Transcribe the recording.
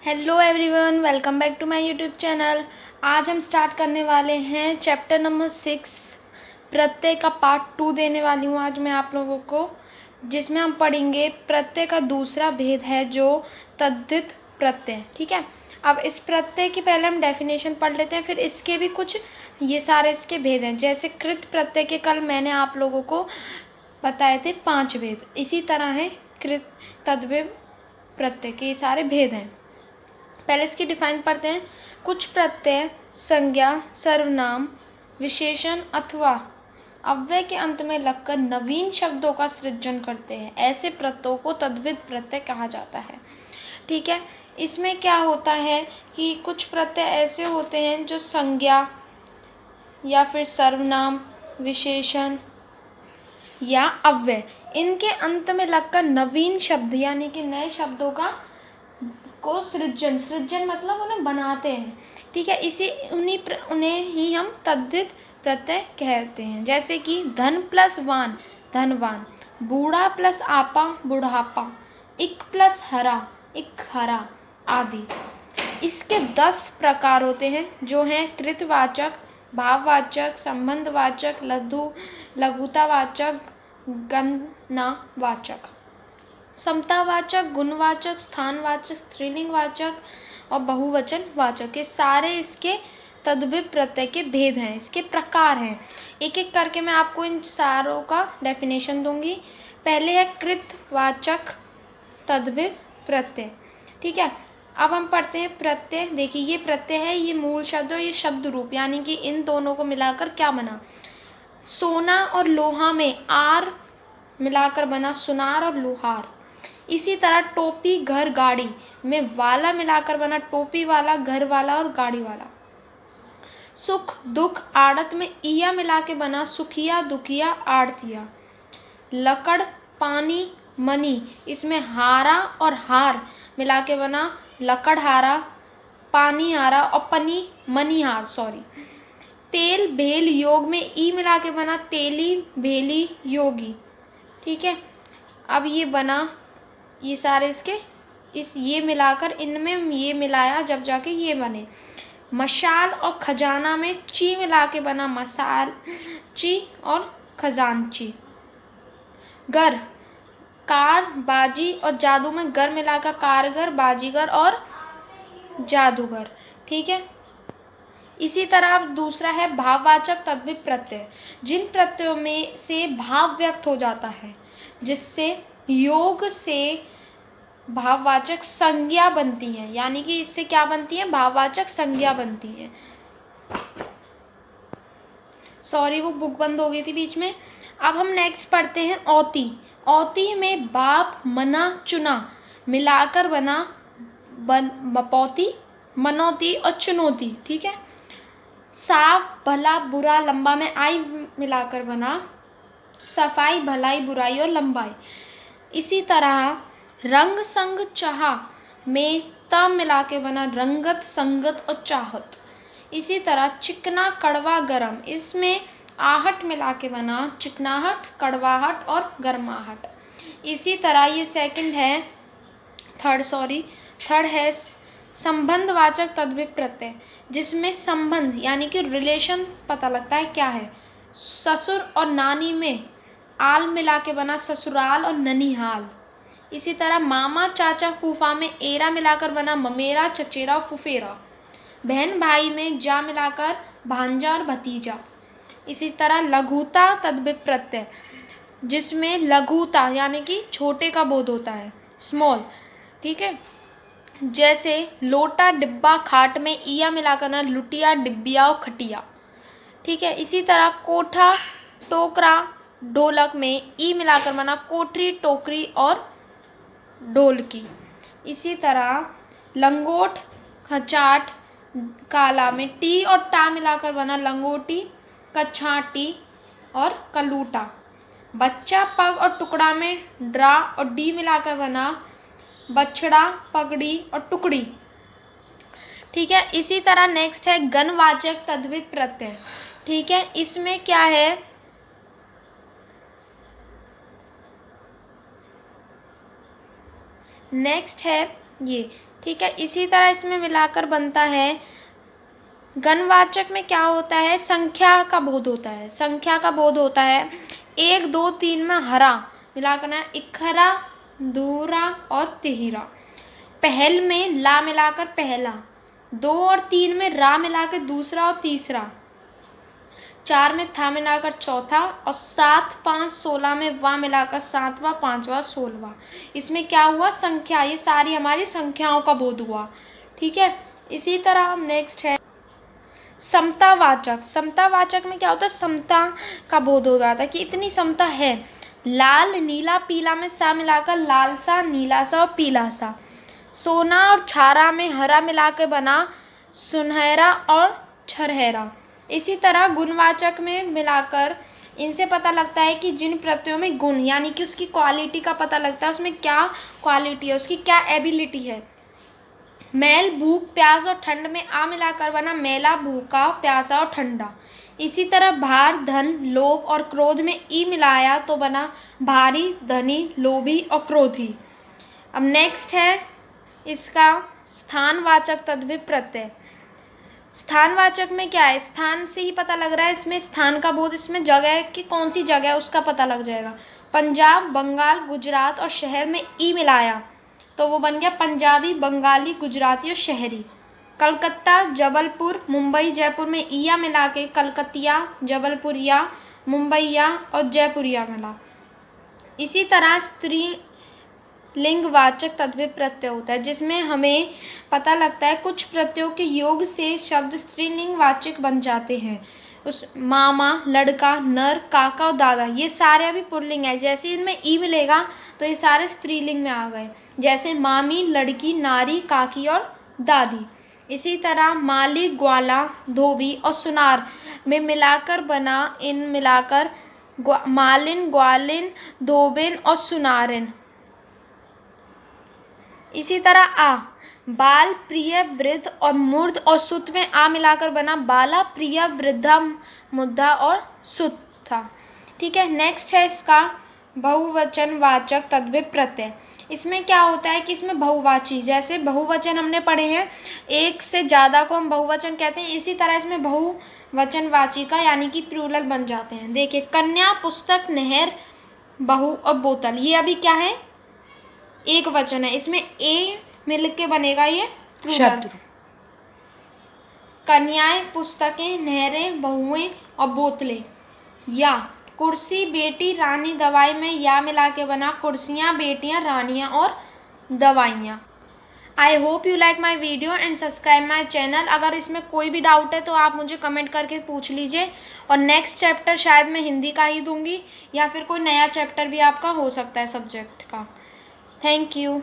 Hello everyone, welcome back to my YouTube channel. आज हम start करने वाले हैं चैप्टर नंबर 6 प्रत्यय का पार्ट 2 देने वाली हूँ आज मैं आप लोगों को, जिसमें हम पढ़ेंगे प्रत्यय का दूसरा भेद है जो तद्धित प्रत्यय। ठीक है, अब इस प्रत्यय की पहले हम डेफिनेशन पढ़ लेते हैं, फिर इसके भी कुछ ये सारे इसके भेद हैं। जैसे कृत प्रत्यय के कल मैंने आप लोगों को बताए थे 5 भेद, इसी तरह है कृत तद्धित प्रत्यय के ये सारे भेद हैं। पहले इसकी डिफाइन पढ़ते हैं। कुछ प्रत्यय संज्ञा, सर्वनाम, विशेषण अथवा अव्यय के अंत में लगकर नवीन शब्दों का सृजन करते हैं। ऐसे प्रत्ययों को तद्धित प्रत्यय कहा जाता है। ठीक है, इसमें क्या होता है कि कुछ प्रत्यय ऐसे होते हैं जो संज्ञा या फिर सर्वनाम, विशेषण या अव्यय, इनके अंत में लगकर नवीन शब्द यानी कि नए शब्दों का को सृजन मतलब उन्हें बनाते हैं। ठीक है, उन्हें ही हम तद्धित प्रत्यय कहते हैं। जैसे कि धन प्लस वान धनवान, बूढ़ा प्लस आपा बुढ़ापा, इक प्लस हरा इक हरा आदि। इसके 10 प्रकार होते हैं जो हैं कृतवाचक, भाववाचक, संबंधवाचक, लघुतावाचक, गणनावाचक, समतावाचक, गुणवाचक, स्थानवाचक, स्त्रीलिंगवाचक और बहुवचन वाचक। ये सारे इसके तद्धित प्रत्यय के भेद हैं, इसके प्रकार हैं। एक एक करके मैं आपको इन सारों का डेफिनेशन दूंगी। पहले है कृतवाचक तद्धित प्रत्यय। ठीक है, अब हम पढ़ते हैं प्रत्यय। देखिए, ये प्रत्यय है, ये मूल शब्द और ये शब्द रूप, यानी कि इन दोनों को मिलाकर क्या बना। सोना और लोहा में आर मिलाकर बना सुनार और लोहार। इसी तरह टोपी घर गाड़ी में वाला मिलाकर बना टोपी वाला, घर वाला और गाड़ी वाला। सुख दुख आड़त में इया मिला के बना सुखिया दुखिया आड़तिया। लकड़ पानी मनी, इसमें हारा और हार मिला के बना लकड़ हारा, पानी हारा और पनी मनी हार। तेल भेल योग में ई मिला के बना तेली भेली योगी। ठीक है, अब ये बना, ये सारे इसके ये मिलाकर इनमें ये मिलाया जब जाके ये बने। मशाल और खजाना में ची मिला के बना मसाल ची और खजानची। गर कार बाजी और जादू में गर मिलाकर कारगर, बाजीगर और जादूगर। ठीक है, इसी तरह अब दूसरा है भाववाचक तद्धित प्रत्यय। जिन प्रत्ययों में से भाव व्यक्त हो जाता है, जिससे योग से भाववाचक संज्ञा बनती है, यानी कि इससे क्या बनती है, भाववाचक संज्ञा बनती है। वो बुक बंद हो गई थी बीच में। अब हम नेक्स्ट पढ़ते हैं औती। औती में बाप मना चुना मिलाकर बना बपौती, मनौती और चुनौती। ठीक है, साफ भला बुरा लंबा में आई मिलाकर बना सफाई भलाई बुराई और लंबाई। इसी तरह रंग संग चाह में त मिला के बना रंगत संगत और चाहत। इसी तरह चिकना कड़वा गरम, इसमें आहट मिला के बना चिकनाहट कड़वाहट और गर्माहट। इसी तरह ये थर्ड है संबंधवाचक तद्धित प्रत्यय, जिसमें संबंध यानी कि रिलेशन पता लगता है क्या है। ससुर और नानी में आल मिला के बना ससुराल और ननिहाल। इसी तरह मामा चाचा फूफा में एरा मिलाकर बना ममेरा चचेरा फुफेरा। बहन भाई में जा मिलाकर भांजा और भतीजा। इसी तरह लघुता तद्धित प्रत्यय, जिसमें लघुता यानी कि छोटे का बोध होता है, स्मॉल। ठीक है, जैसे लोटा डिब्बा खाट में इया मिलाकर ना लुटिया डिब्बिया और खटिया। ठीक है, इसी तरह कोठा टोकरा ढोलक में ई मिलाकर बना कोठरी टोकरी और ढोलकी। इसी तरह लंगोट खचाट काला में टी और टा मिलाकर बना लंगोटी कछाटी और कलूटा। बच्चा पग और टुकड़ा में ड्रा और डी मिलाकर बना बछड़ा पगड़ी और टुकड़ी। ठीक है, इसी तरह नेक्स्ट है गणवाचक तद्धित प्रत्यय। ठीक है, इसमें क्या है, नेक्स्ट है ये। ठीक है। इसी तरह इसमें मिलाकर बनता है गणवाचक में क्या होता है, संख्या का बोध होता है। संख्या का बोध होता है 1 2 3 में हरा मिलाकर ना इखरा, दूरा और तिहरा। पहल में ला मिलाकर पहला, 2 और 3 में रा मिलाकर दूसरा और तीसरा, 4 में था मिलाकर चौथा और 7 5 16 में वा मिलाकर सातवां, पांचवा, 16वां। इसमें क्या हुआ, संख्या, ये सारी हमारी संख्याओं का बोध हुआ। ठीक है। इसी तरह हम नेक्स्ट है समतावाचक। समतावाचक में क्या होता है, समता का बोध हो जाता है कि इतनी समता है। लाल नीला पीला में सा मिलाकर लाल सा, नीला सा और पीला सा। सोना और छारा में हरा मिला के बना सुनहरा और छरहरा। इसी तरह गुणवाचक में मिलाकर इनसे पता लगता है कि जिन प्रत्ययों में गुण यानी कि उसकी क्वालिटी का पता लगता है, उसमें क्या क्वालिटी है, उसकी क्या एबिलिटी है। मैल भूख प्यास और ठंड में आ मिलाकर बना मेला, भूखा, प्यासा और ठंडा। इसी तरह भार धन लोभ और क्रोध में ई मिलाया तो बना भारी, धनी, लोभी और क्रोधी। अब नेक्स्ट है इसका स्थानवाचक तद्भव प्रत्यय। स्थानवाचक में क्या है, स्थान से ही पता लग रहा है, इसमें स्थान का बोध, इसमें जगह की कौन सी जगह है उसका पता लग जाएगा। पंजाब, बंगाल, गुजरात और शहर में ई मिलाया तो वो बन गया पंजाबी, बंगाली, गुजराती और शहरी। कलकत्ता, जबलपुर, मुंबई, जयपुर में इया मिला के कलकतिया, जबलपुरिया, मुंबईया और जयपुरिया मिला। इसी तरह स्त्रीलिंगवाचक तद्भव प्रत्यय होता है जिसमें हमें पता लगता है कुछ प्रत्ययों के योग से शब्द स्त्रीलिंगवाचक बन जाते हैं। उस मामा, लड़का, नर, काका और दादा, ये सारे अभी पुल्लिंग है। जैसे इनमें ई मिलेगा तो ये सारे स्त्रीलिंग में आ गए, जैसे मामी, लड़की, नारी, काकी और दादी। इसी तरह माली, ग्वाला, धोबी और सुनार में मिलाकर बना इन मिलाकर मालिन, ग्वालिन, धोबिन और सुनारिन। इसी तरह आ बाल, प्रिय, वृद्ध और मूर्ध और सुत में आ मिलाकर बना बाला, प्रिय, वृद्धा, मुद्दा और सुत्था। ठीक है। नेक्स्ट है इसका बहुवचनवाचक तद्भव प्रत्यय। इसमें क्या होता है कि इसमें बहुवाची, जैसे बहुवचन हमने पढ़े हैं, एक से ज़्यादा को हम बहुवचन कहते हैं, इसी तरह इसमें बहुवचनवाची का यानी कि प्लूरल बन जाते हैं। देखिए कन्या, पुस्तक, नहर, बहू और बोतल, ये अभी क्या है, एक वचन है, इसमें ए मिल के बनेगा ये प्लूरल। कन्याएं, पुस्तकें, नहरें, बहुएं और बोतलें। या कुर्सी, बेटी, रानी, दवाई में या मिला के बना कुर्सियां, बेटियां, रानियां और दवाइयां। I hope you like my video and subscribe my channel. अगर इसमें कोई भी डाउट है तो आप मुझे कमेंट करके पूछ लीजिए। और नेक्स्ट चैप्टर शायद मैं हिंदी का ही दूंगी या फिर कोई नया चैप्टर भी आपका हो सकता है सब्जेक्ट का। Thank you.